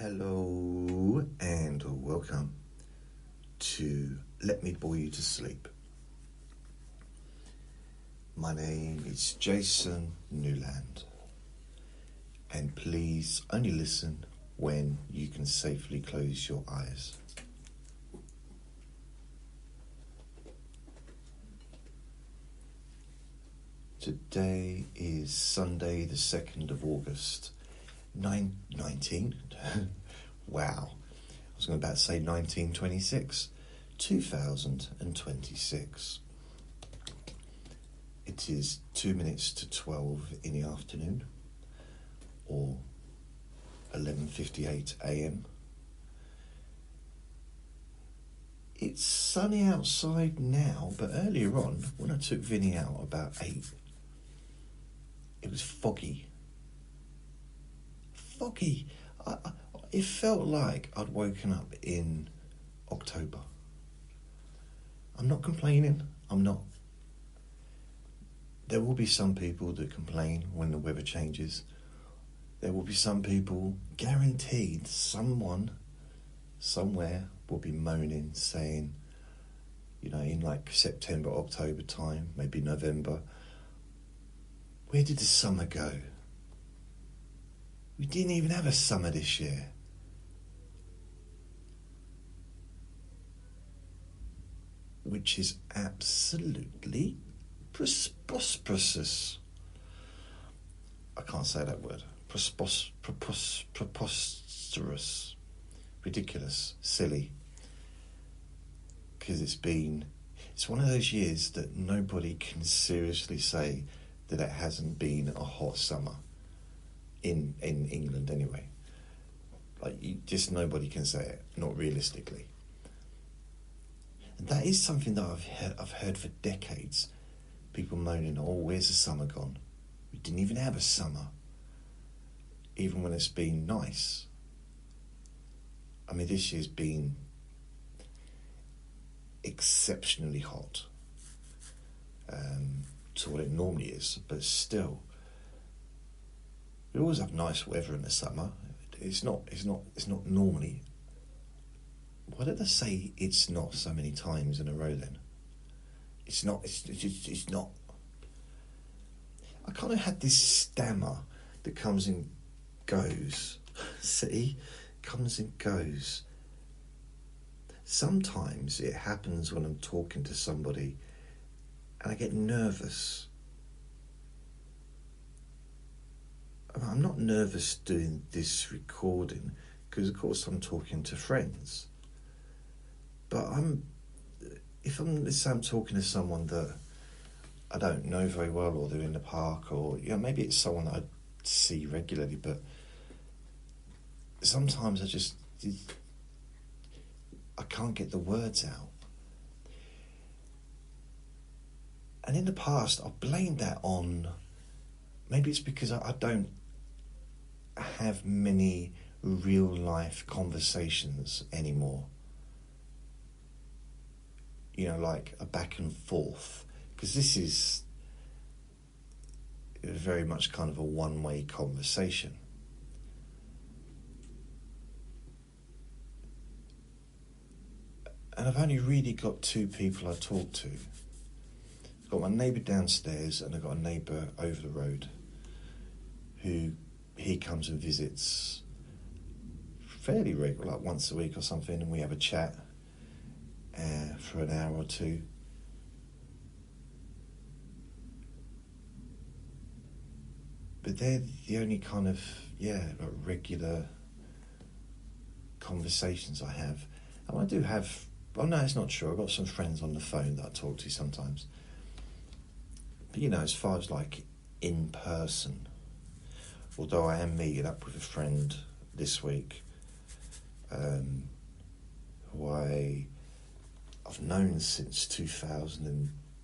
Hello and welcome to Let Me Bore You to Sleep. My name is Jason Newland, and please only listen when you can safely close your eyes. Today is Sunday the 2nd of August, 19. Wow, I was going to about to say 1926, 2026. It is 2 minutes to 12 in the afternoon, or 11:58 a.m. It's sunny outside now, but earlier on, when I took Vinny out about 8, it was foggy. It felt like I'd woken up in October. I'm not complaining. I'm not. There will be some people that complain when the weather changes. There will be some people, guaranteed, someone, somewhere will be moaning, saying, in like September, October time, maybe November, where did the summer go? We didn't even have a summer this year. Which is absolutely preposterous. I can't say that word. Preposterous. Ridiculous. Silly. Because it's one of those years that nobody can seriously say that it hasn't been a hot summer. In England anyway. Just nobody can say it, not realistically. And that is something that I've heard for decades. People moaning, where's the summer gone? We didn't even have a summer. Even when it's been nice. I mean, this year's been exceptionally hot. To what it normally is, but still. We always have nice weather in the summer. It's not normally. Why did I say it's not so many times in a row then? It's not. I kind of had this stammer that comes and goes. See? Comes and goes. Sometimes it happens when I'm talking to somebody and I get nervous. I'm not nervous doing this recording because, of course, I'm talking to friends. But let's say I'm talking to someone that I don't know very well, or they're in the park, or maybe it's someone that I see regularly. But sometimes I can't get the words out. And in the past, I blamed that on. Maybe it's because I don't have many real life conversations anymore. Like a back and forth. Because this is very much kind of a one-way conversation. And I've only really got 2 people I talk to. I've got my neighbour downstairs and I've got a neighbour over the road who he comes and visits fairly regular, like once a week or something, and we have a chat for an hour or 2. But they're the only kind of, regular conversations I have. And I do have, no, it's not true. I've got some friends on the phone that I talk to sometimes. But, as far as in person, although I am meeting up with a friend this week, who I've known since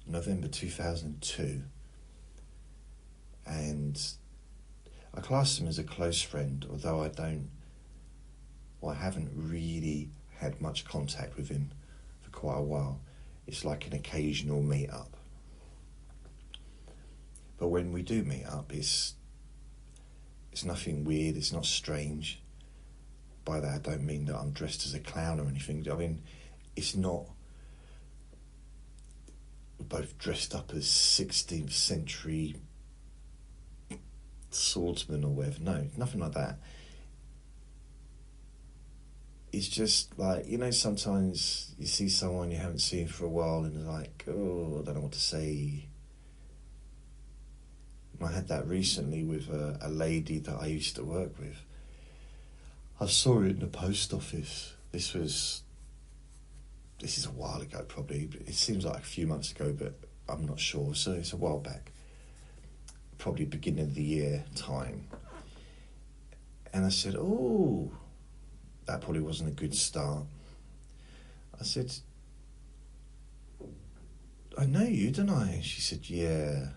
November 2002, and I class him as a close friend, although I haven't really had much contact with him for quite a while. It's like an occasional meet up. But when we do meet up, it's nothing weird, it's not strange. by that I don't mean that I'm dressed as a clown or anything. I mean, it's not both dressed up as 16th century swordsman or whatever. No, nothing like that. It's just like, you know, sometimes you see someone you haven't seen for a while and you're like, oh, I don't know what to say. I had that recently with a lady that I used to work with. I saw her in the post office. This is a while ago probably. It seems like a few months ago, but I'm not sure. So it's a while back. Probably beginning of the year time. And I said, oh, that probably wasn't a good start. I said, I know you, don't I? And she said, yeah.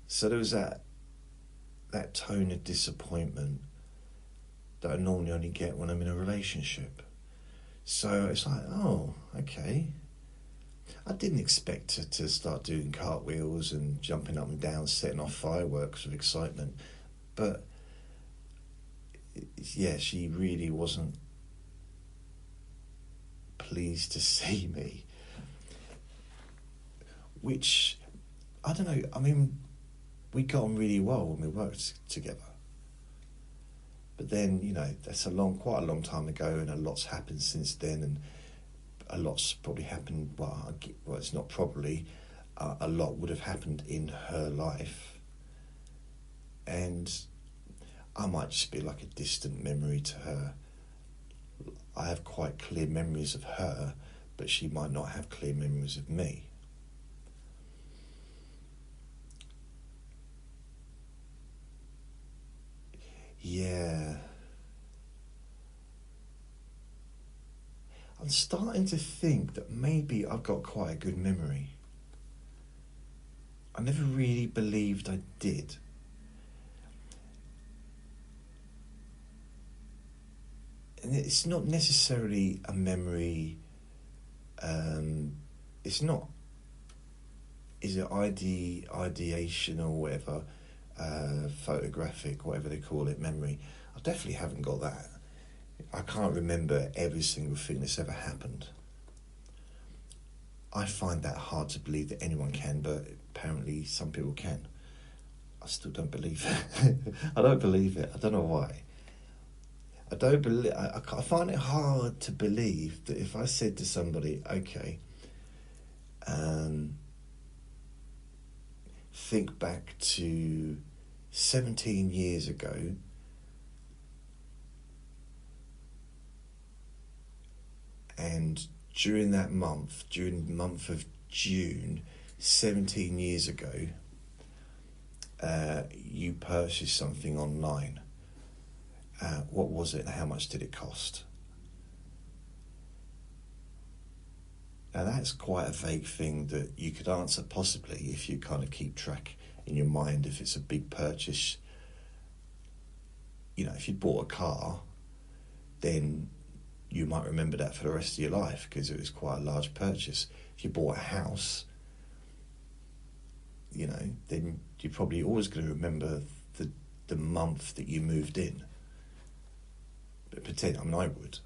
So there was that tone of disappointment that I normally only get when I'm in a relationship. So it's like, oh, okay. I didn't expect her to start doing cartwheels and jumping up and down, setting off fireworks with excitement. But yeah, she really wasn't pleased to see me. Which, I don't know, I mean, we got on really well when we worked together. But then, you know, that's quite a long time ago, and a lot's happened since then, and a lot's probably happened, well, it's not probably, a lot would have happened in her life. And I might just be like a distant memory to her. I have quite clear memories of her, but she might not have clear memories of me. Yeah. I'm starting to think that maybe I've got quite a good memory. I never really believed I did. And it's not necessarily a memory, it's not, is it ideation or whatever, photographic, whatever they call it, memory. I definitely haven't got that. I can't remember every single thing that's ever happened. I find that hard to believe that anyone can, but apparently some people can. I still don't believe it. I don't believe it. I don't know why. I find it hard to believe that if I said to somebody, okay, think back to 17 years ago, and during the month of June, 17 years ago, you purchased something online. What was it and how much did it cost? Now that's quite a vague thing that you could answer possibly if you kind of keep track in your mind if it's a big purchase. You know, if you bought a car, then you might remember that for the rest of your life because it was quite a large purchase. If you bought a house, you know, then you're probably always going to remember the month that you moved in. I mean, I would.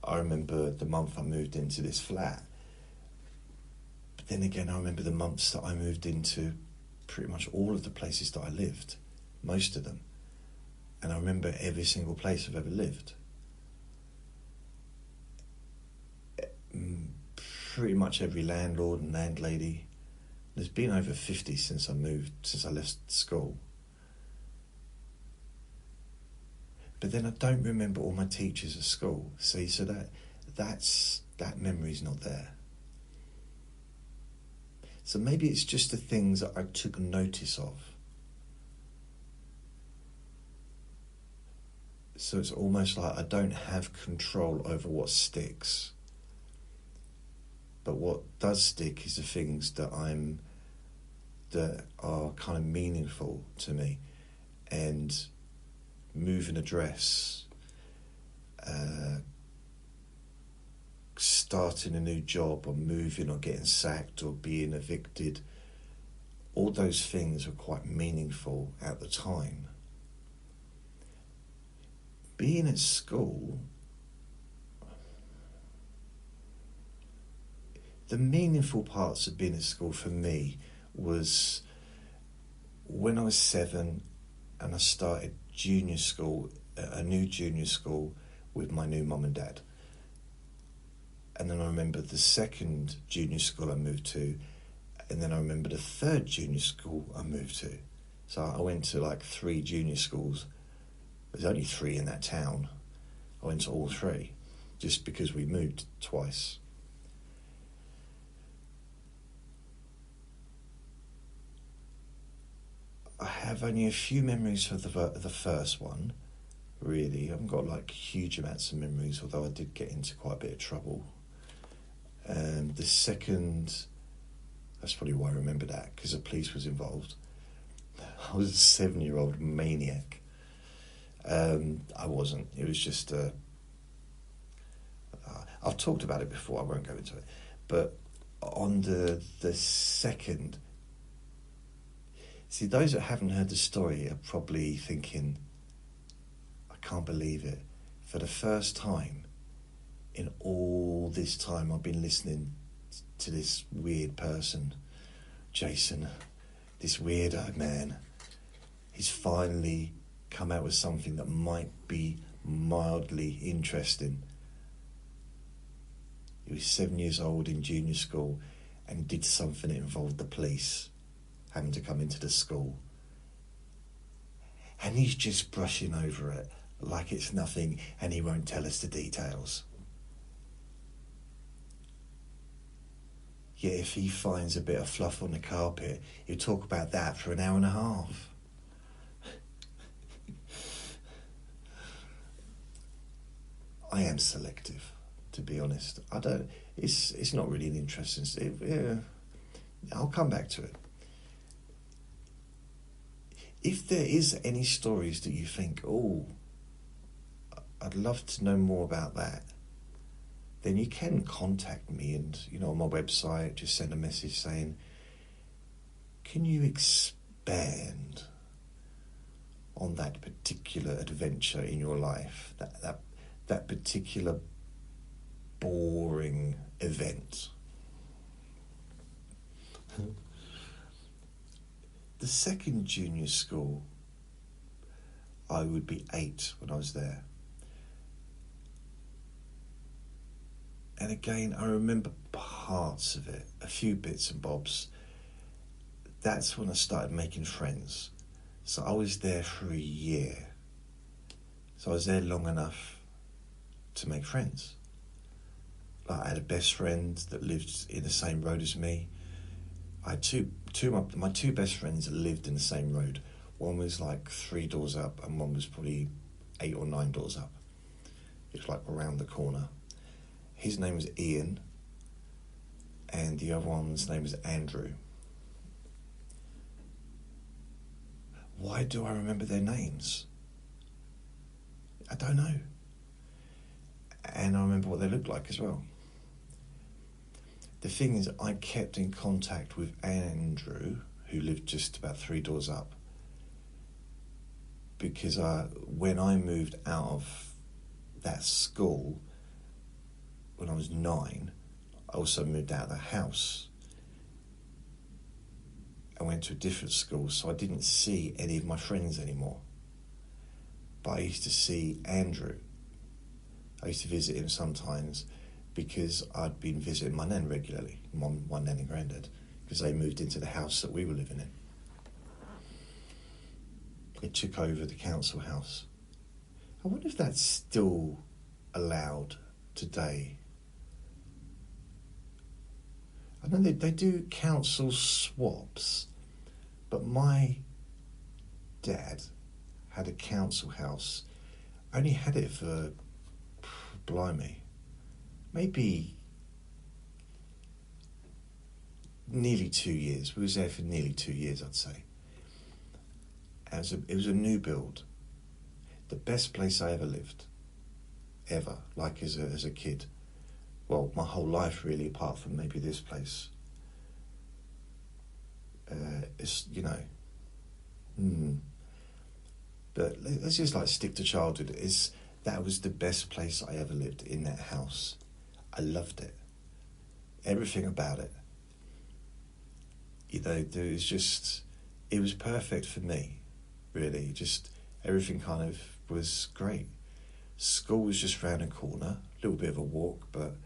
I remember the month I moved into this flat. But then again, I remember the months that I moved into pretty much all of the places that I lived, most of them. And I remember every single place I've ever lived. Pretty much every landlord and landlady. There's been over 50 since I left school. But then I don't remember all my teachers at school. See, so that memory's not there. So maybe it's just the things that I took notice of. So it's almost like I don't have control over what sticks. But what does stick is the things that are kind of meaningful to me. And moving a dress, starting a new job, or moving or getting sacked or being evicted, all those things were quite meaningful at the time. being at school, the meaningful parts of being at school for me was when I was 7 and I started junior school, a new junior school with my new mum and dad. And then I remember the second junior school I moved to, and then I remember the third junior school I moved to. So I went to like 3 junior schools. There's only 3 in that town. I went to all 3 just because we moved twice. I have only a few memories of the first one, really. I haven't got like huge amounts of memories, although I did get into quite a bit of trouble. The second, that's probably why I remember that, because the police was involved. I was a 7-year-old maniac. I wasn't. It was just I've talked about it before, I won't go into it. But on the second, see, those that haven't heard the story are probably thinking, I can't believe it. For the first time in all this time I've been listening to this weird person, Jason, this weirdo man, he's finally come out with something that might be mildly interesting. He was 7 years old in junior school and did something that involved the police having to come into the school. And he's just brushing over it like it's nothing, and he won't tell us the details. Yet if he finds a bit of fluff on the carpet, he'll talk about that for an hour and a half. I am selective, to be honest. I don't. It's not really an interesting. I'll come back to it. If there is any stories that you think, oh, I'd love to know more about that, then you can contact me, and on my website, just send a message saying, can you expand on that particular adventure in your life, that particular boring event? The second junior school, I would be 8 when I was there. And again, I remember parts of it, a few bits and bobs. That's when I started making friends. So I was there for a year. So I was there long enough to make friends. Like, I had a best friend that lived in the same road as me. I had my two best friends that lived in the same road. One was like 3 doors up, and one was probably 8 or 9 doors up. It was like around the corner. His name was Ian, and the other one's name was Andrew. Why do I remember their names? I don't know. And I remember what they looked like as well. The thing is, I kept in contact with Andrew, who lived just about 3 doors up, because when I moved out of that school, when I was 9, I also moved out of the house. I went to a different school, so I didn't see any of my friends anymore. But I used to see Andrew. I used to visit him sometimes because I'd been visiting my nan regularly, my nan and granddad, because they moved into the house that we were living in. They took over the council house. I wonder if that's still allowed today. I know they do council swaps, but my dad had a council house. Only had it for, blimey, maybe nearly 2 years. We was there for nearly 2 years, I'd say. It was a new build. The best place I ever lived. Ever. Like as a kid. Well, my whole life really, apart from maybe this place. It's, But let's just stick to childhood. It's that was the best place I ever lived, in that house. I loved it. Everything about it. You know, it was perfect for me, really. Just everything kind of was great. School was just round the corner, a little bit of a walk, but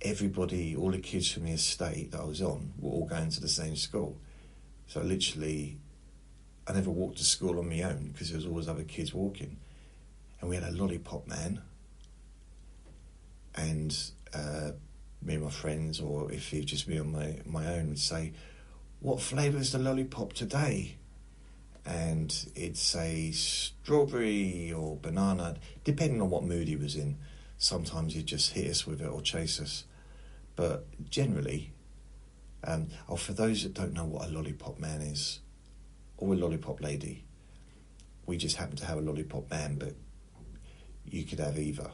everybody, all the kids from the estate that I was on were all going to the same school. So literally, I never walked to school on my own because there was always other kids walking. And we had a lollipop man. And me and my friends, or if it was just me on my own, would say, "What flavour's the lollipop today?" And it'd say strawberry or banana, depending on what mood he was in. Sometimes he'd just hit us with it or chase us. But generally, for those that don't know what a lollipop man is, or a lollipop lady, we just happen to have a lollipop man, but you could have either.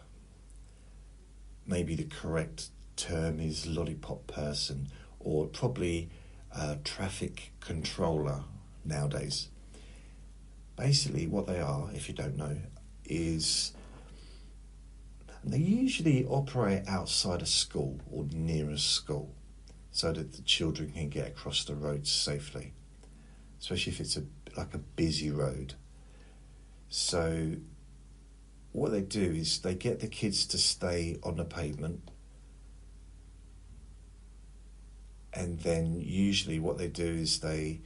Maybe the correct term is lollipop person, or probably a traffic controller nowadays. Basically, what they are, if you don't know, is they usually operate outside a school or near a school so that the children can get across the road safely, especially if it's like a busy road. So what they do is they get the kids to stay on the pavement, and then usually what they do is they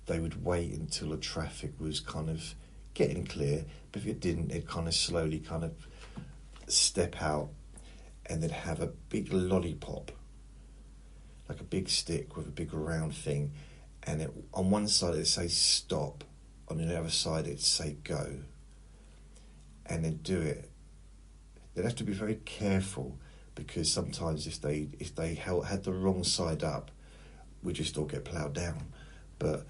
would wait until the traffic was kind of getting clear, but if it didn't, they'd kind of slowly kind of step out, and they'd have a big lollipop, like a big stick with a big round thing, and on one side it'd say stop, on the other side it'd say go, and they'd do it. They'd have to be very careful, because sometimes if they had the wrong side up, we just all get ploughed down. But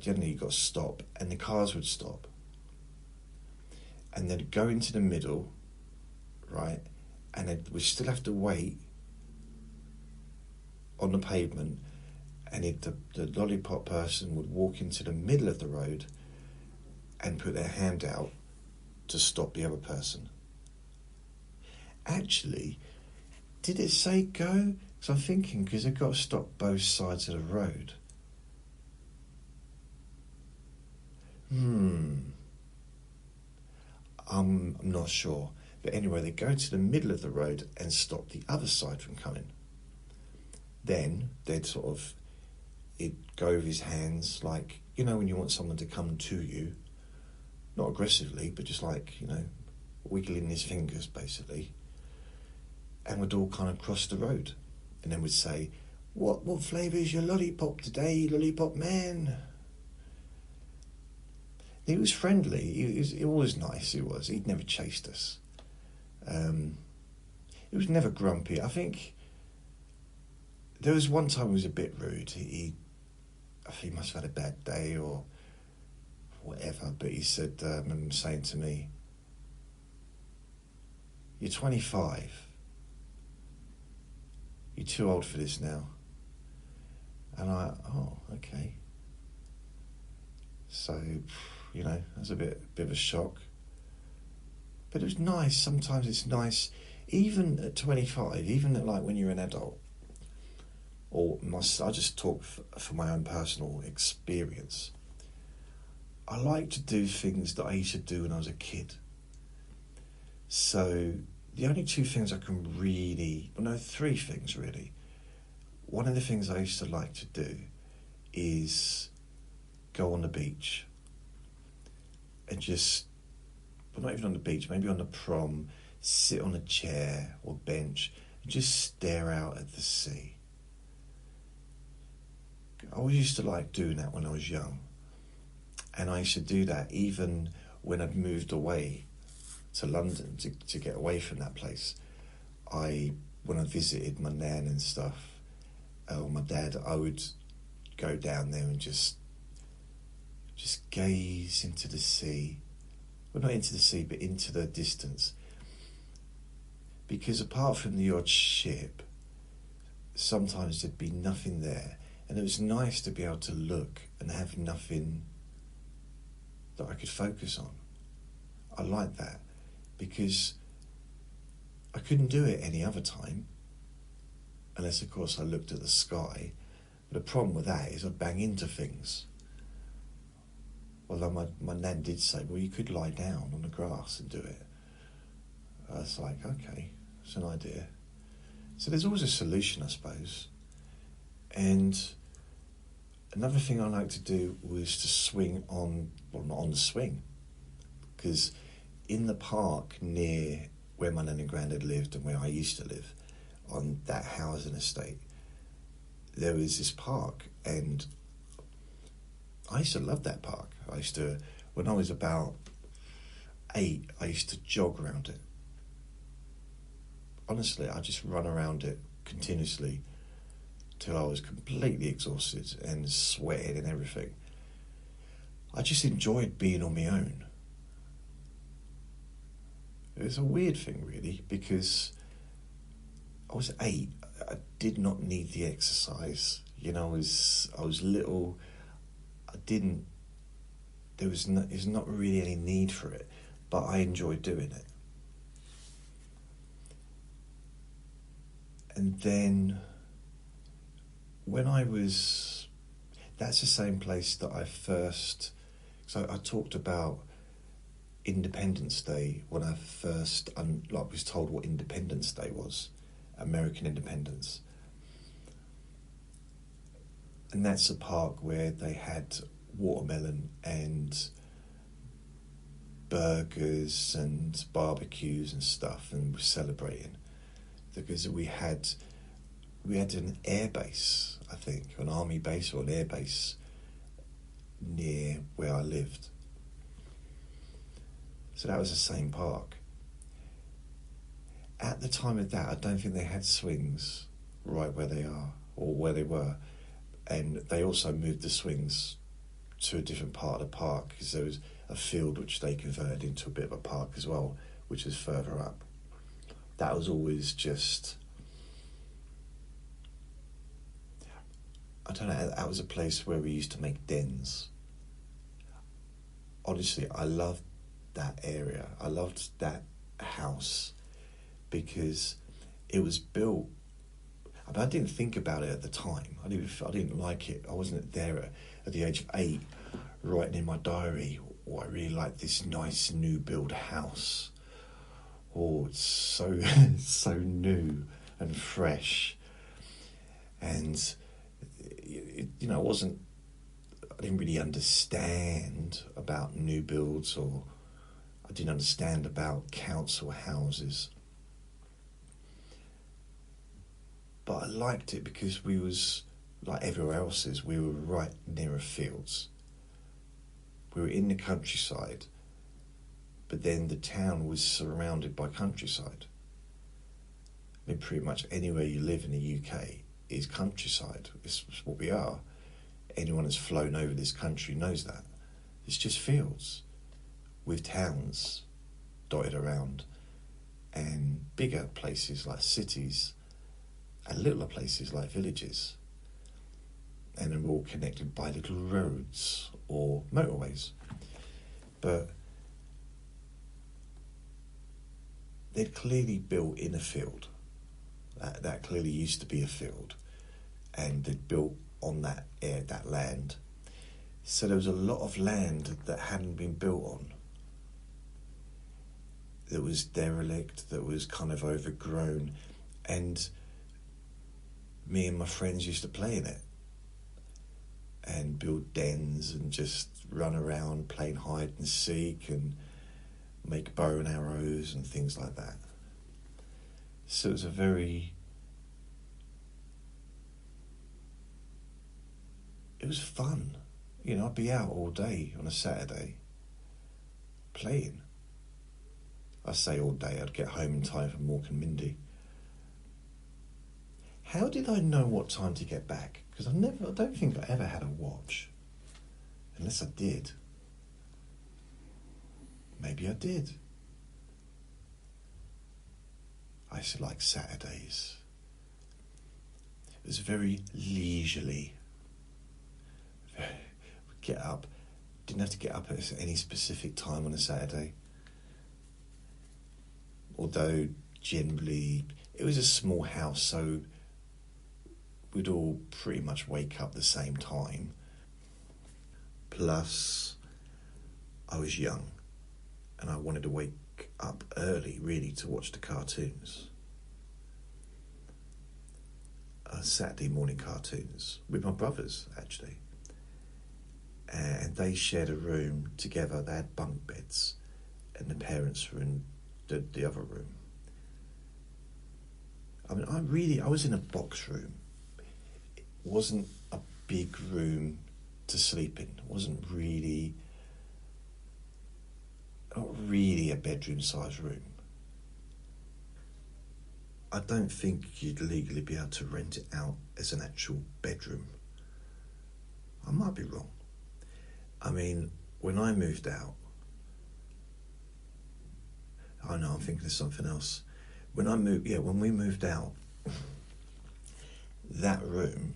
generally you've got to stop, and the cars would stop, and they'd go into the middle, right, and we still have to wait on the pavement, and the lollipop person would walk into the middle of the road and put their hand out to stop the other person. Actually, did it say go? Because I'm thinking, because they've got to stop both sides of the road. I'm not sure. But anyway, they go to the middle of the road and stop the other side from coming. Then they'd it'd go over his hands, like, you know, when you want someone to come to you, not aggressively, but just like, you know, wiggling his fingers, basically. And we'd all kind of cross the road. And then we'd say, what flavour is your lollipop today, lollipop man? He was friendly. He was nice. He was. He'd never chased us. He was never grumpy. I think there was one time he was a bit rude. I think he must have had a bad day or whatever. But he said, I remember him saying to me, "You're 25. You're too old for this now." And okay. So, you know, that was a bit of a shock. But it was nice. Sometimes it's nice, even at 25, even at like when you're an adult. I just talk for my own personal experience. I like to do things that I used to do when I was a kid. So the only two things I can three things really. One of the things I used to like to do is go on the beach and not even on the beach, maybe on the prom, sit on a chair or bench and just stare out at the sea. I always used to like doing that when I was young. And I used to do that even when I'd moved away to London to get away from that place. When I visited my nan and stuff, or my dad, I would go down there and just gaze into the sea. Well, not into the sea, but into the distance. Because apart from the odd ship, sometimes there'd be nothing there. And it was nice to be able to look and have nothing that I could focus on. I liked that because I couldn't do it any other time, unless of course I looked at the sky. But the problem with that is I bang into things. Although my nan did say, well, you could lie down on the grass and do it. I was like, okay, it's an idea. So there's always a solution, I suppose. And another thing I like to do was to swing on, well, not on the swing, because in the park near where my nan and granddad lived and where I used to live, on that housing estate, there was this park, and I used to love that park. When I was about 8, I used to jog around it. Honestly, I just run around it continuously till I was completely exhausted and sweating and everything. I just enjoyed being on my own. It was a weird thing, really, because I was 8. I did not need the exercise. You know, I was little. There's not really any need for it, but I enjoyed doing it. And then that's the same place that so I talked about Independence Day when I first was told what Independence Day was, American independence. And that's a park where they had watermelon and burgers and barbecues and stuff, and we're celebrating because we had an air base, I think, an army base or an air base near where I lived. So that was the same park. At the time of that, I don't think they had swings right where they are or where they were. And they also moved the swings to a different part of the park because there was a field which they converted into a bit of a park as well, which was further up. That was always just, I don't know, that was a place where we used to make dens. Honestly, I loved that area. I loved that house because it was built, I mean, I didn't think about it at the time. I didn't like it. I wasn't there at the age of 8 writing in my diary, oh, I really like this nice new build house. Oh, it's so so new and fresh. And I didn't really understand about new builds, or I didn't understand about council houses. But I liked it because we was, like everywhere else is, we were right near fields. We were in the countryside, but then the town was surrounded by countryside. I mean, pretty much anywhere you live in the UK is countryside. It's what we are. Anyone who's flown over this country knows that. It's just fields with towns dotted around and bigger places like cities and littler places like villages. And they're all connected by little roads or motorways. But they'd clearly built in a field. That clearly used to be a field. And they'd built on that land. So there was a lot of land that hadn't been built on. That was derelict, that was kind of overgrown. And me and my friends used to play in it. And build dens and just run around playing hide and seek and make bow and arrows and things like that. So it was it was fun. You know, I'd be out all day on a Saturday playing. I say all day, I'd get home in time for Mork and Mindy. How did I know what time to get back? Because I don't think I ever had a watch. Unless I did. Maybe I did. I used to like Saturdays. It was very leisurely. We'd get up didn't have to get up at any specific time on a Saturday. Although generally it was a small house, so we'd all pretty much wake up the same time. Plus, I was young and I wanted to wake up early, really, to watch the cartoons. Saturday morning cartoons with my brothers, actually. And they shared a room together. They had bunk beds, and the parents were in the other room. I mean, I was in a box room. It wasn't a big room to sleep in. It wasn't really, not really a bedroom-sized room. I don't think you'd legally be able to rent it out as an actual bedroom. I might be wrong. I mean, when I moved out, I know I'm thinking of something else. When we moved out, that room,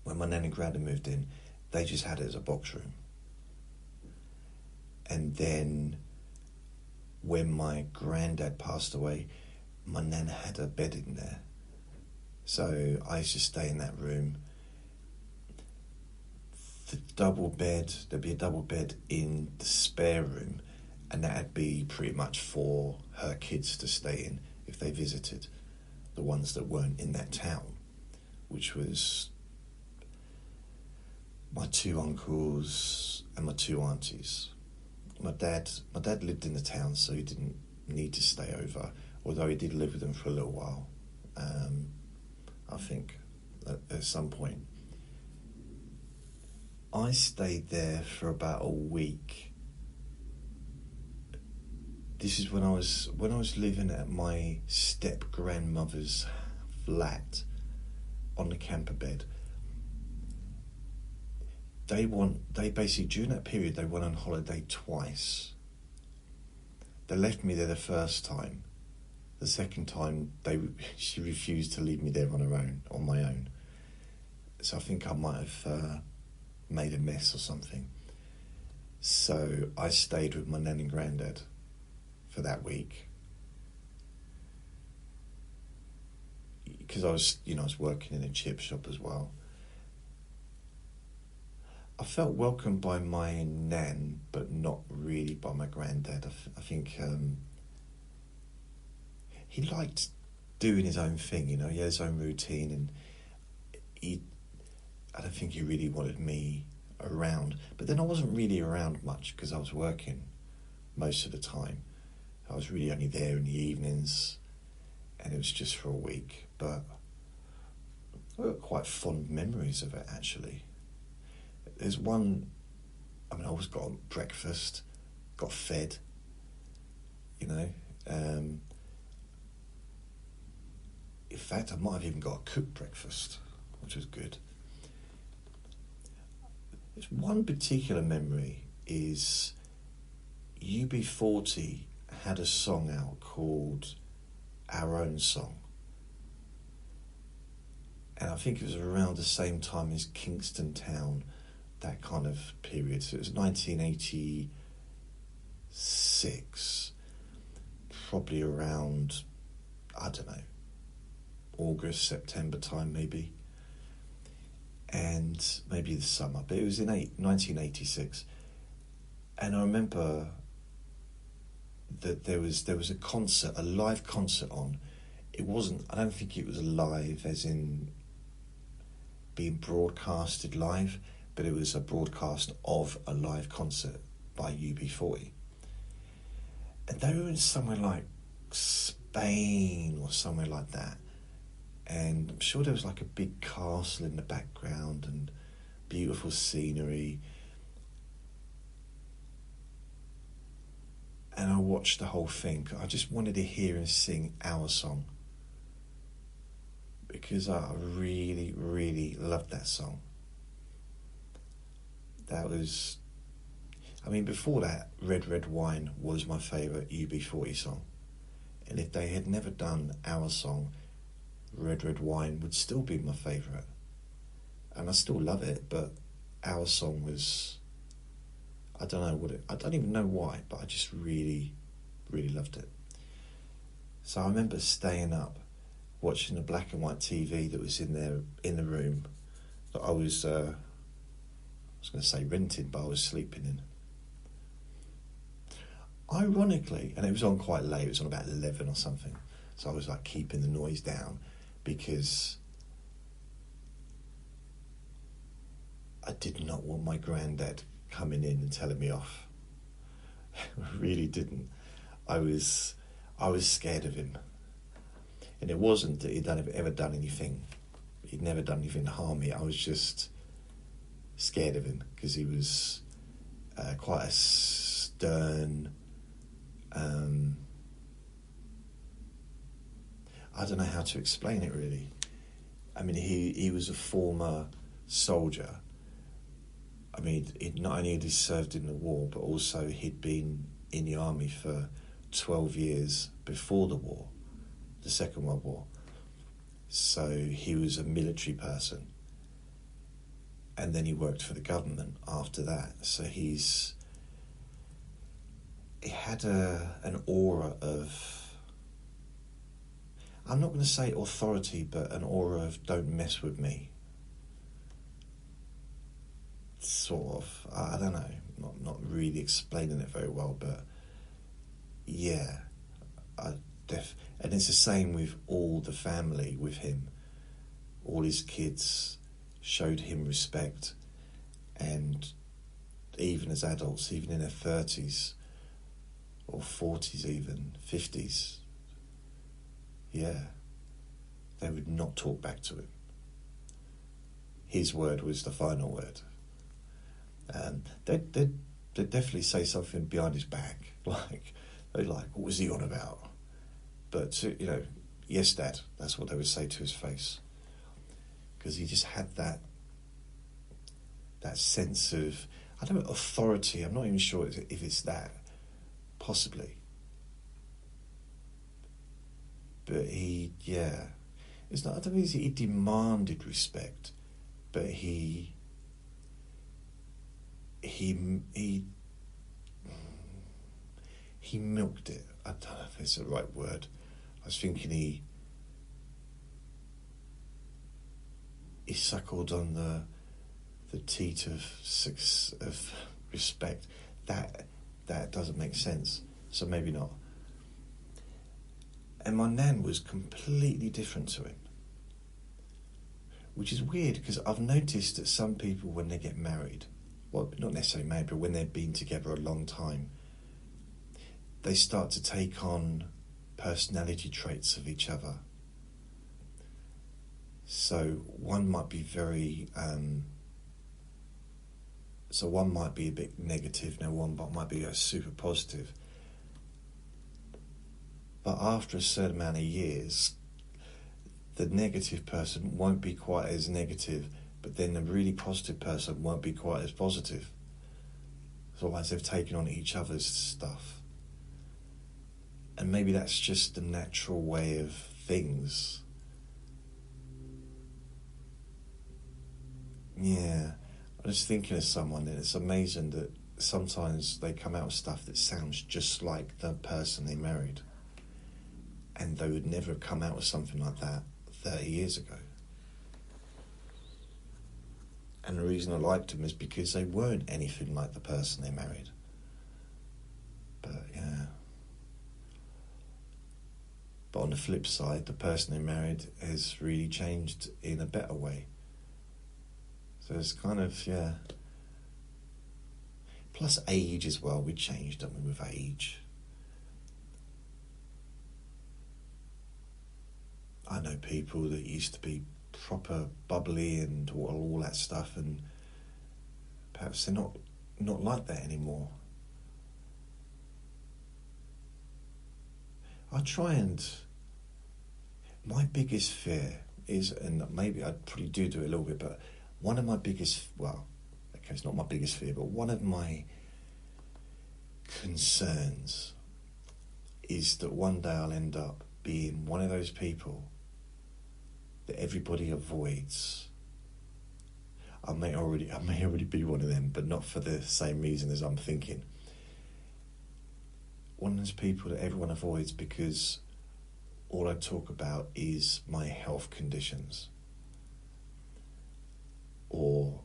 when my nan and granddad moved in, they just had it as a box room. And then when my granddad passed away, my nan had a bed in there. So I used to stay in that room. The double bed, there'd be a double bed in the spare room, and that'd be pretty much for her kids to stay in if they visited, the ones that weren't in that town, which was my 2 uncles and my 2 aunties. My dad lived in the town, so he didn't need to stay over, although he did live with them for a little while, I think, at some point. I stayed there for about a week. This is when I was living at my step-grandmother's flat on the camper bed. They basically, during that period, they went on holiday twice. They left me there the first time. The second time, she refused to leave me there on my own. So I think I might have made a mess or something. So I stayed with my nan and granddad for that week, because I was working in a chip shop as well. I felt welcomed by my nan, but not really by my granddad. I think he liked doing his own thing, he had his own routine, and I don't think he really wanted me around. But then I wasn't really around much because I was working most of the time. I was really only there in the evenings, and it was just for a week. But I've got quite fond memories of it, actually. There's one, I always got breakfast, got fed, in fact, I might have even got a cooked breakfast, which was good. There's one particular memory is UB40 had a song out called Our Own Song. And I think it was around the same time as Kingston Town, that kind of period. So it was 1986, probably around, I don't know, August, September time maybe, and maybe the summer, but it was in 1986. And I remember that there was a concert, a live concert on. It wasn't, I don't think it was live as in being broadcasted live, but it was a broadcast of a live concert by UB40. And they were in somewhere like Spain or somewhere like that. And I'm sure there was like a big castle in the background and beautiful scenery. And I watched the whole thing. I just wanted to hear him sing Our Song, because I really, really loved that song. That was, before that, Red Red Wine was my favourite UB40 song. And if they had never done Our Song, Red Red Wine would still be my favourite. And I still love it, but Our Song was I don't know I don't even know why, but I just really, really loved it. So I remember staying up, watching the black and white TV that was in the room that I was going to say rented, but I was sleeping in. Ironically, and it was on quite late, it was on about 11 or something, so I was like keeping the noise down because I did not want my granddad coming in and telling me off. I really didn't. I was scared of him. And it wasn't that he'd ever done anything. He'd never done anything to harm me. I was just scared of him because he was quite a stern, I don't know how to explain it really. I mean, he was a former soldier. I mean, not only had he served in the war, but also he'd been in the army for 12 years before the war, the Second World War. So he was a military person. And then he worked for the government after that. So he had an aura of, I'm not going to say authority, but an aura of don't mess with me. Sort of, I don't know, not really explaining it very well, but yeah, and it's the same with all the family with him. All his kids showed him respect, and even as adults, even in their 30s or 40s, even 50s, yeah, they would not talk back to him. His word was the final word. They'd definitely say something behind his back, they're like, what was he on about? But, yes, Dad, that's what they would say to his face. Because he just had that sense of, I don't know, authority. I'm not even sure if it's that, possibly. But it's not, I don't think he demanded respect, but he milked it. I don't know if it's the right word. I was thinking he suckled on the teat of respect. That doesn't make sense. So maybe not. And my nan was completely different to him, which is weird because I've noticed that some people, when they get married, well, not necessarily married, but when they've been together a long time, they start to take on personality traits of each other. So one might be one might be a bit negative, now one might be super positive. But after a certain amount of years, the negative person won't be quite as negative, but then the really positive person won't be quite as positive. So otherwise they've taken on each other's stuff. And maybe that's just the natural way of things. Yeah, I was thinking of someone, and it's amazing that sometimes they come out with stuff that sounds just like the person they married. And they would never have come out with something like that 30 years ago. And the reason I liked them is because they weren't anything like the person they married. But yeah. But on the flip side, the person they married has really changed in a better way. So it's kind of, yeah. Plus age as well, we changed, don't we, with age. I know people that used to be proper bubbly and all that stuff, and perhaps they're not like that anymore. My biggest fear is, and maybe I probably do it a little bit, but one of my biggest, it's not my biggest fear, but one of my concerns is that one day I'll end up being one of those people that everybody avoids. I may already be one of them, but not for the same reason as I'm thinking. One of those people that everyone avoids because all I talk about is my health conditions. Or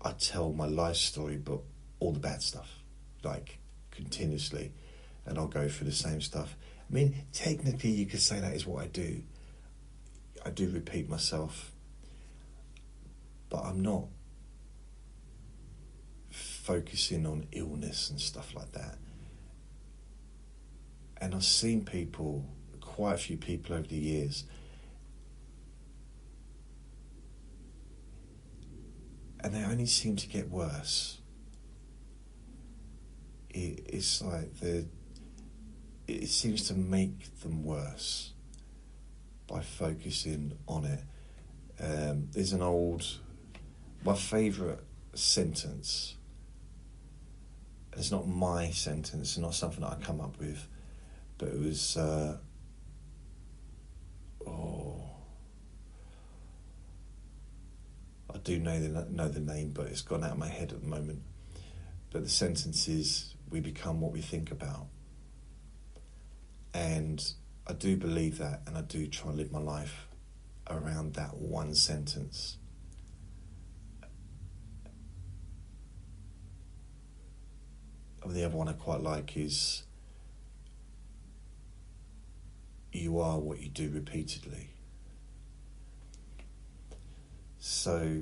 I tell my life story, but all the bad stuff, like continuously, and I'll go through the same stuff. I mean, technically you could say that is what I do. I do repeat myself, but I'm not focusing on illness and stuff like that. And I've seen people, quite a few people over the years, and they only seem to get worse. It's like it seems to make them worse by focusing on it. There's my favourite sentence, and it's not my sentence, it's not something that I come up with, but it was, I do know the name, but it's gone out of my head at the moment. But the sentence is, we become what we think about. And I do believe that, and I do try and live my life around that one sentence. And the other one I quite like is, you are what you do repeatedly. So,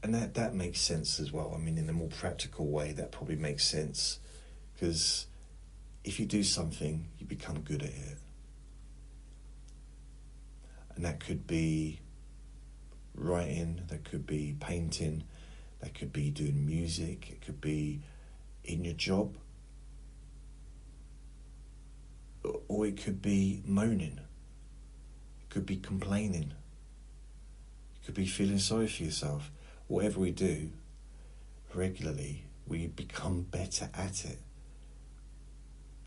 and that makes sense as well. I mean, in a more practical way, that probably makes sense, because if you do something, you become good at it. And that could be writing, that could be painting, that could be doing music, it could be in your job, or it could be moaning, it could be complaining, it could be feeling sorry for yourself. Whatever we do regularly, we become better at it.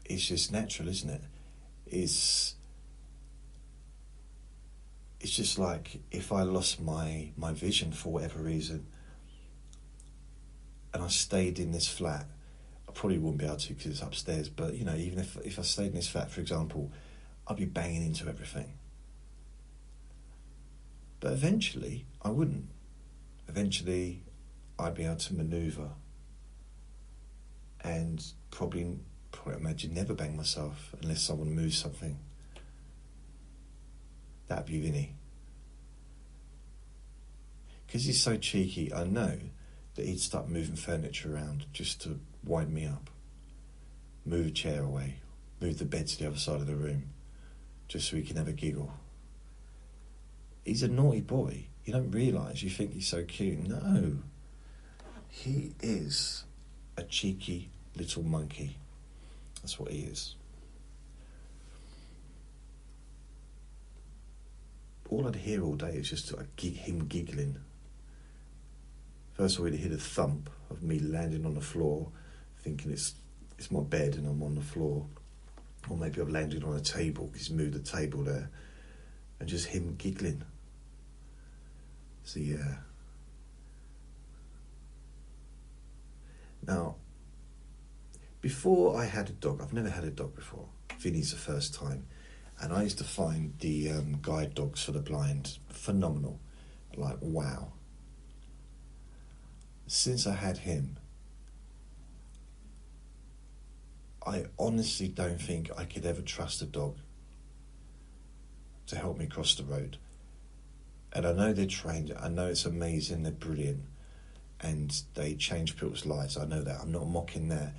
It's just natural, isn't it? It's just like if I lost my vision for whatever reason and I stayed in this flat, I probably wouldn't be able to because it's upstairs, but you know, even if I stayed in this flat, for example, I'd be banging into everything. But eventually I wouldn't. Eventually I'd be able to manoeuvre and probably imagine never bang myself unless someone moves something. That'd be Vinny. Because he's so cheeky, I know that he'd start moving furniture around just to wind me up. Move a chair away, move the bed to the other side of the room, just so he can have a giggle. He's a naughty boy. You don't realise, you think he's so cute. No, he is a cheeky little monkey. That's what he is. All I'd hear all day is just him giggling. First of all, he'd hear the thump of me landing on the floor, thinking it's my bed and I'm on the floor. Or maybe I've landed on a table because he's moved the table there. And just him giggling. So yeah. Now, before I had a dog, I've never had a dog before. Vinny's the first time. And I used to find the guide dogs for the blind phenomenal. Like, wow. Since I had him, I honestly don't think I could ever trust a dog to help me cross the road. And I know they're trained, I know it's amazing, they're brilliant, and they change people's lives, I know that, I'm not mocking that.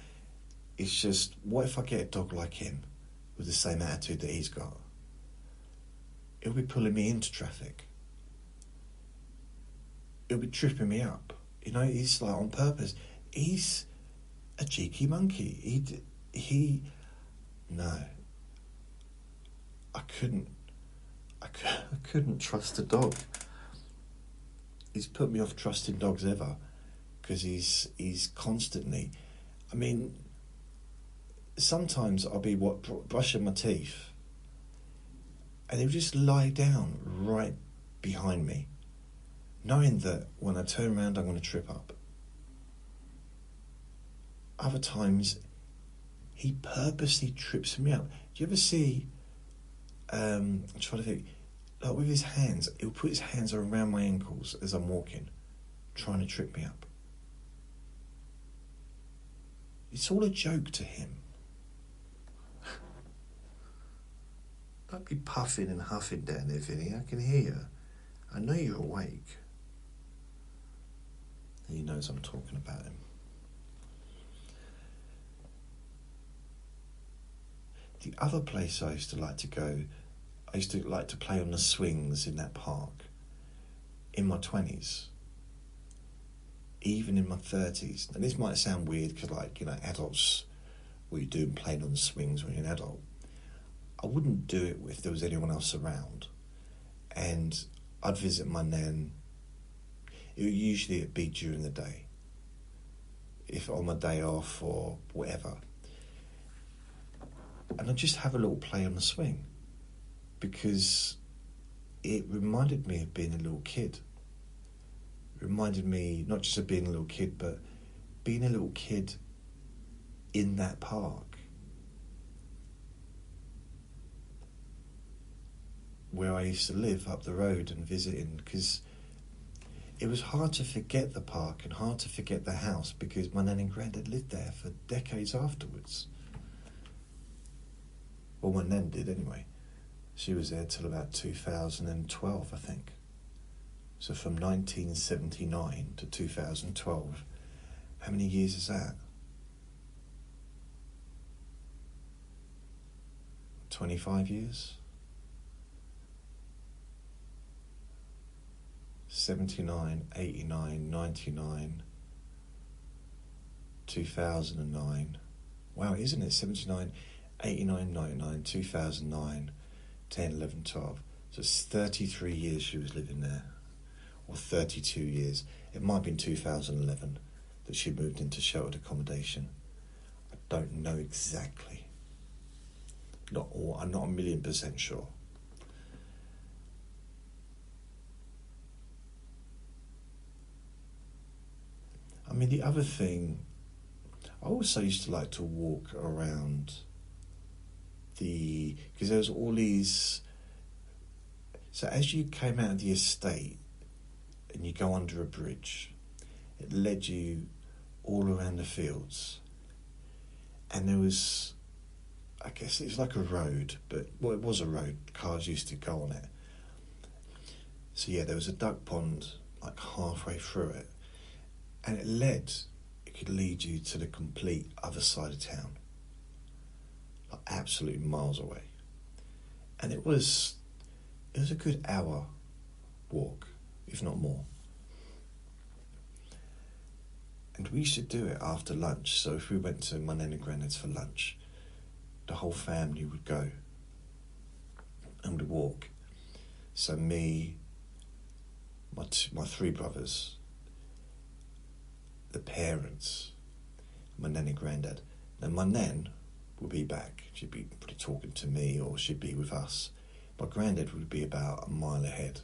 It's just, what if I get a dog like him, with the same attitude that he's got? He'll be pulling me into traffic. He'll be tripping me up. You know, he's like on purpose. He's a cheeky monkey. No. I couldn't trust a dog. He's put me off trusting dogs ever, because he's constantly, I mean, sometimes I'll be brushing my teeth and he'll just lie down right behind me, knowing that when I turn around I'm going to trip up. Other times he purposely trips me up. Do you ever see, I'm trying to think, like with his hands, he'll put his hands around my ankles as I'm walking, trying to trip me up. It's all a joke to him. Don't be puffing and huffing down there, Vinny. I can hear you. I know you're awake. He knows I'm talking about him. The other place I used to like to go, I used to like to play on the swings in that park in my 20s, even in my 30s. And this might sound weird because, like, you know, adults, what you do playing on the swings when you're an adult. I wouldn't do it if there was anyone else around. And I'd visit my nan. It would usually be during the day, if on my day off or whatever. And I'd just have a little play on the swing because it reminded me of being a little kid. It reminded me not just of being a little kid, but being a little kid in that park where I used to live up the road and visiting, because it was hard to forget the park and hard to forget the house because my nan and granddad lived there for decades afterwards. Well, my nan did anyway. She was there till about 2012, I think. So from 1979 to 2012, how many years is that? 25 years? 79, 89, 99, 2009. Wow, isn't it? 79, 89, 99, 2009, 10, 11, 12. So it's 33 years she was living there. Or 32 years. It might have been 2011 that she moved into sheltered accommodation. I don't know exactly. I'm not 1,000,000% sure. I mean, the other thing, I also used to like to walk around because there was all these, so as you came out of the estate and you go under a bridge, it led you all around the fields, and there was, I guess it was like a road, but, well, it was a road, cars used to go on it. So yeah, there was a duck pond like halfway through it, and it could lead you to the complete other side of town, like absolutely miles away. And it was a good hour walk, if not more. And we used to do it after lunch. So if we went to my nan and granddad's for lunch, the whole family would go and would walk. So me, my three brothers, the parents, my nan and granddad. Now my nan would be back. She'd be probably talking to me, or she'd be with us. My granddad would be about a mile ahead.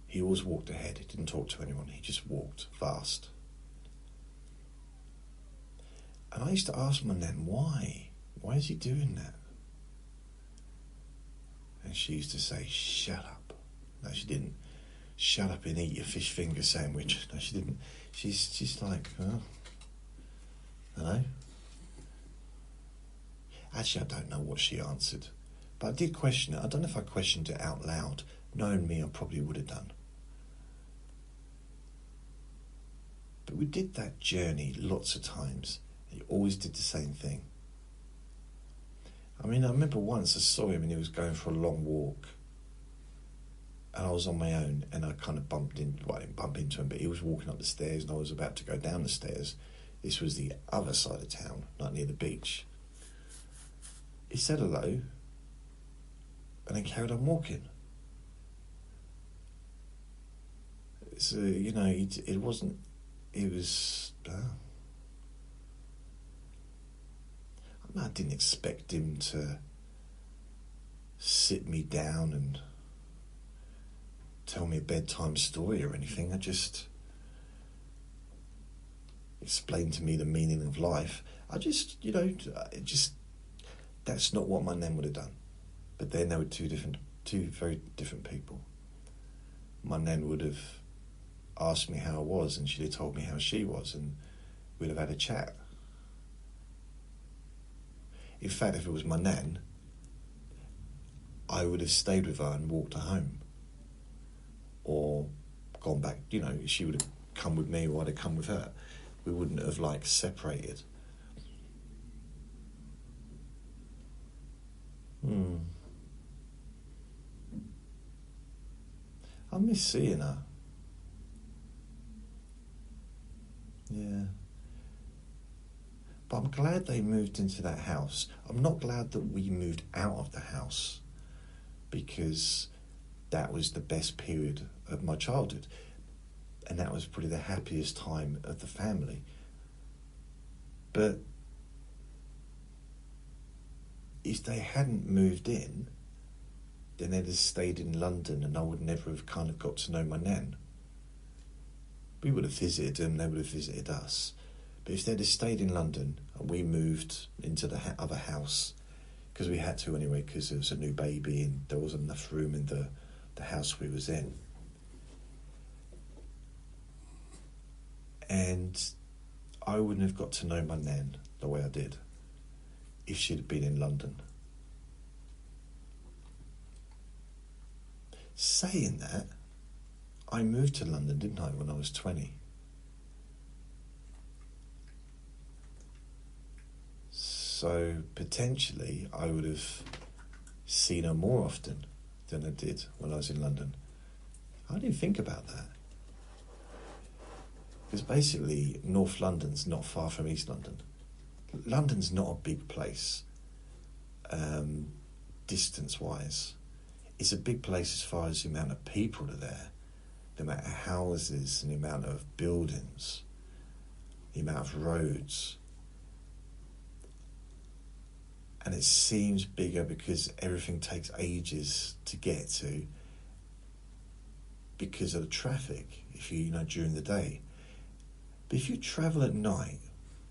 He always walked ahead. He didn't talk to anyone. He just walked fast. And I used to ask my nan, why? Why is he doing that? And she used to say, shut up. No, she didn't. Shut up and eat your fish finger sandwich. No, she didn't. She's like, oh, I know. Actually, I don't know what she answered. But I did question it. I don't know if I questioned it out loud. Knowing me, I probably would have done. But we did that journey lots of times. He always did the same thing. I mean, I remember once I saw him and he was going for a long walk. And I was on my own and I kind of I didn't bump into him, but he was walking up the stairs and I was about to go down the stairs. This was the other side of town, not near the beach. He said hello and then carried on walking. So, you know, it wasn't, it was, I didn't expect him to sit me down and tell me a bedtime story or anything. I just explained to me the meaning of life. I just, that's not what my nan would have done. But then they were two very different people. My nan would have asked me how I was, and she'd have told me how she was, and we'd have had a chat. In fact, if it was my nan, I would have stayed with her and walked her home. Or gone back, she would have come with me or I'd have come with her. We wouldn't have, separated. I miss seeing her. Yeah. But I'm glad they moved into that house. I'm not glad that we moved out of the house, because that was the best period of my childhood. And that was probably the happiest time of the family. But if they hadn't moved in, then they'd have stayed in London, and I would never have kind of got to know my nan. We would have visited them, they would have visited us. But if they'd have stayed in London and we moved into the other house, because we had to anyway, because there was a new baby and there wasn't enough room in the house we was in. And I wouldn't have got to know my nan the way I did if she'd have been in London. Saying that, I moved to London, didn't I, when I was 20? So potentially I would have seen her more often than I did when I was in London. I didn't think about that. Because basically North London's not far from East London. London's not a big place, distance-wise. It's a big place as far as the amount of people are there, the amount of houses and the amount of buildings, the amount of roads. And it seems bigger because everything takes ages to get to because of the traffic, if during the day. But if you travel at night,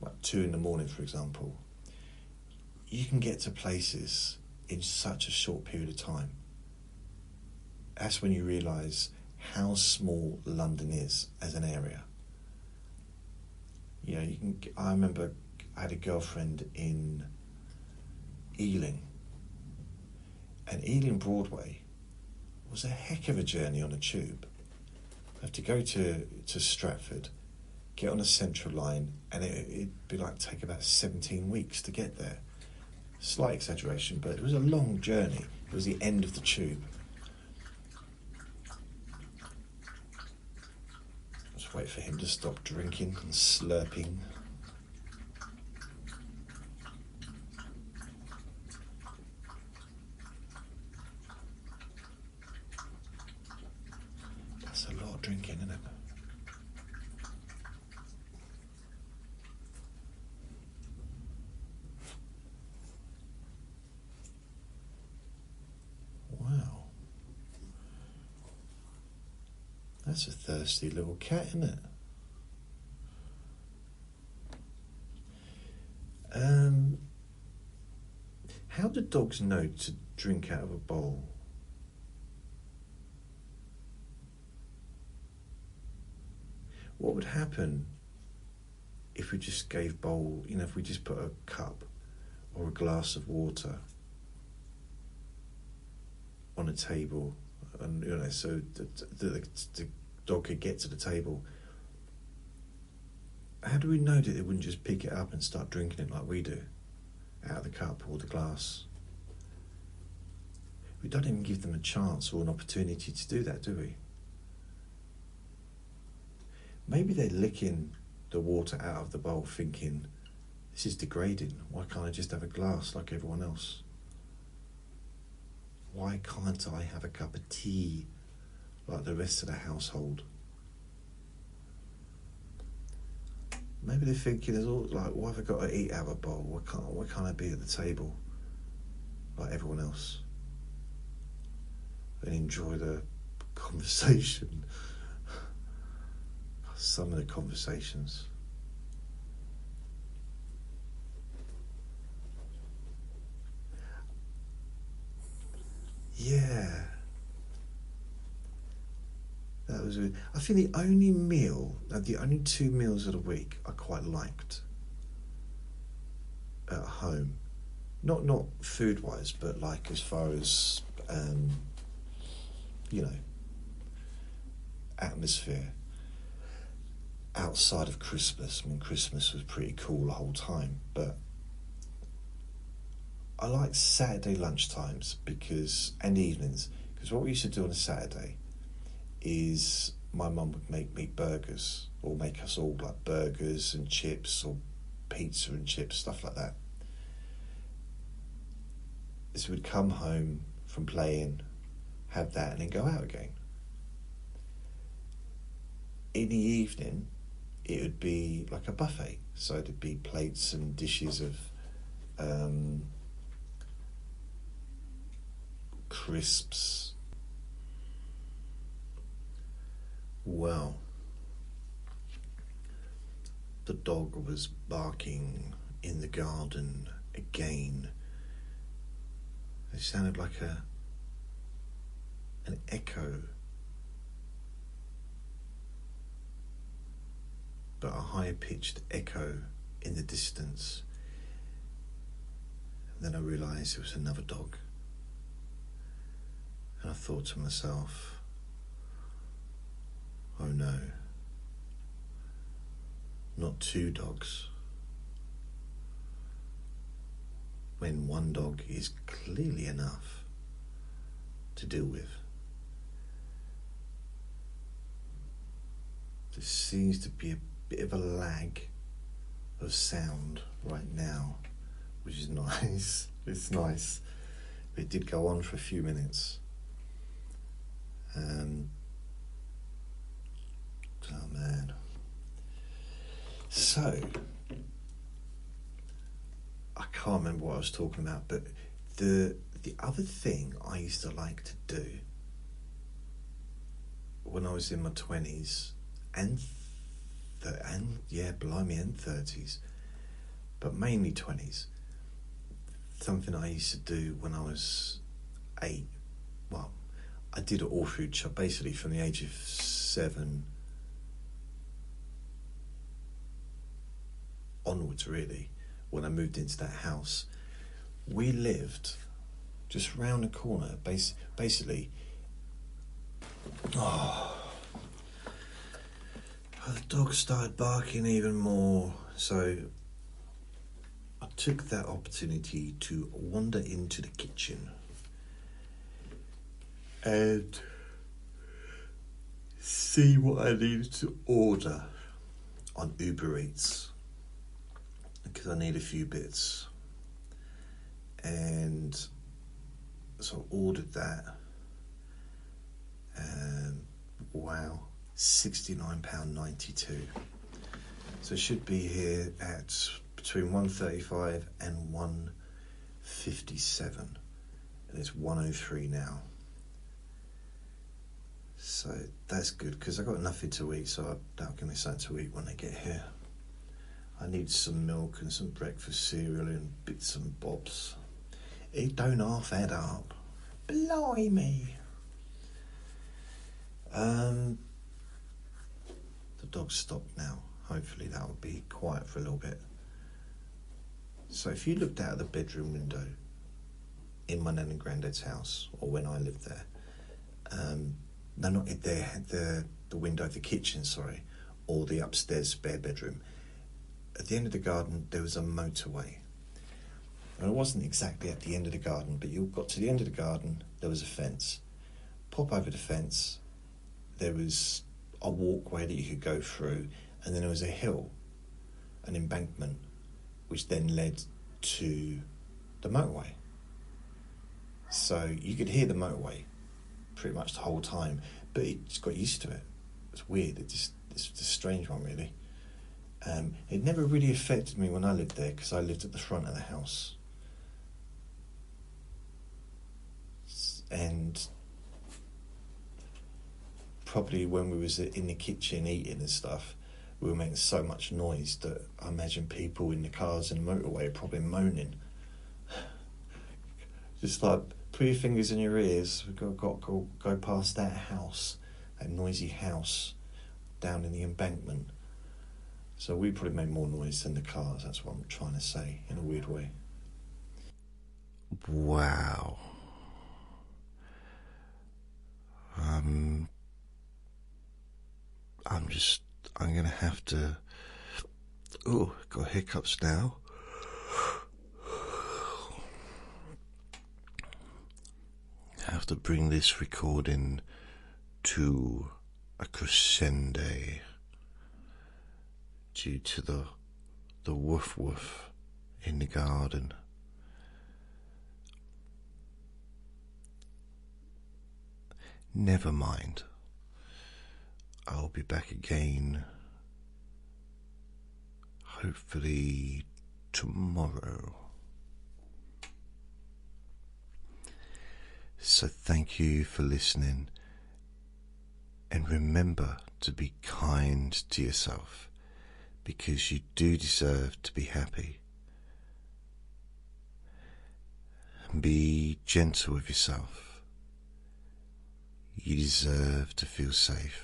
like 2 a.m, for example, you can get to places in such a short period of time. That's when you realise how small London is as an area. I remember I had a girlfriend in Ealing, and Ealing Broadway was a heck of a journey on a tube. I have to go to Stratford, get on a central line, and it'd be take about 17 weeks to get there. Slight exaggeration, but it was a long journey. It was the end of the tube. Just wait for him to stop drinking and slurping. That's a lot of drinking, isn't it? Wow. That's a thirsty little cat, isn't it? How do dogs know to drink out of a bowl? What would happen if we just gave if we just put a cup or a glass of water on a table, and so the dog could get to the table? How do we know that it wouldn't just pick it up and start drinking it like we do, out of the cup or the glass? We don't even give them a chance or an opportunity to do that, do we? Maybe they're licking the water out of the bowl thinking, this is degrading, why can't I just have a glass like everyone else? Why can't I have a cup of tea like the rest of the household? Maybe they're thinking, why have I got to eat out of a bowl? Why can't I be at the table like everyone else and enjoy the conversation. Some of the conversations. Yeah. That was I think the only two meals of the week I quite liked at home. Not food wise, but like as far as atmosphere. Outside of Christmas, I mean, Christmas was pretty cool the whole time, but I like Saturday lunchtimes and evenings, because what we used to do on a Saturday is my mum would make me burgers, or make us all like burgers and chips, or pizza and chips, stuff like that. So we'd come home from playing, have that, and then go out again. In the evening, it would be like a buffet, so it'd be plates and dishes of crisps. Well, the dog was barking in the garden again. It sounded like an echo, but a high-pitched echo in the distance. And then I realised it was another dog. And I thought to myself, oh no, not two dogs. When one dog is clearly enough to deal with. There seems to be a bit of a lag of sound right now, which is nice. It's nice. It did go on for a few minutes. Oh man. So, I can't remember what I was talking about, but the other thing I used to like to do when I was in my 20s and 30s, but mainly 20s, something I used to do when I was 8. Well, I did it all through, basically from the age of 7 onwards, really, when I moved into that house. We lived just round the corner, basically. The dog started barking even more, so I took that opportunity to wander into the kitchen and see what I needed to order on Uber Eats, because I need a few bits. And so I ordered that, and wow, £69.92. So it should be here at between 1:35 and 1:57, and it's 1:03 now. So that's good, because I've got nothing to eat, so that'll give me something to eat when I get here. I need some milk and some breakfast cereal and bits and bobs. It don't half add up. Blimey. The dog's stopped now. Hopefully that will be quiet for a little bit. So if you looked out of the bedroom window in my nan and granddad's house, or when I lived there, no, not the window of the kitchen, sorry, or the upstairs spare bedroom. At the end of the garden, there was a motorway. And it wasn't exactly at the end of the garden, but you got to the end of the garden, there was a fence. Pop over the fence, there was a walkway that you could go through, and then there was a hill, an embankment, which then led to the motorway. So you could hear the motorway pretty much the whole time, but it just got used to it. It's weird. It's a strange one, really. It never really affected me when I lived there, because I lived at the front of the house. And probably when we was in the kitchen eating and stuff, we were making so much noise that I imagine people in the cars in the motorway are probably moaning. Just like, put your fingers in your ears. We've got to go past that house, that noisy house down in the embankment. So we probably made more noise than the cars. That's what I'm trying to say in a weird way. Wow. I'm going to have to... Oh, got hiccups now. I have to bring this recording to a crescendo due to the woof woof in the garden. Never mind. I'll be back again, hopefully tomorrow. So thank you for listening, and remember to be kind to yourself, because you do deserve to be happy. And be gentle with yourself. You deserve to feel safe.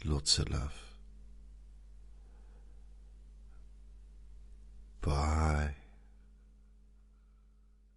Lots of love.